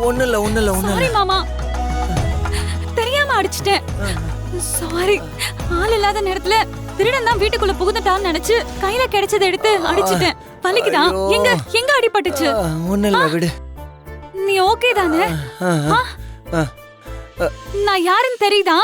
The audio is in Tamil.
ஒண்ணுல சாரி மாமா, தெரியாம அடிச்சிட்டேன். சாரி. ஆள் இல்லாத நேரத்துல திருடன் தான் வீட்டுக்குள்ள புகுந்துட்டான்னு நினைச்சு கையில கிடைச்சதை எடுத்து அடிச்சிட்டேன். வலிக்குதா? எங்க எங்க அடிபட்டுச்சு? ஒண்ணுல விடு. நீ ஓகே தானே? நான் யாருன்னு தெரியுதா?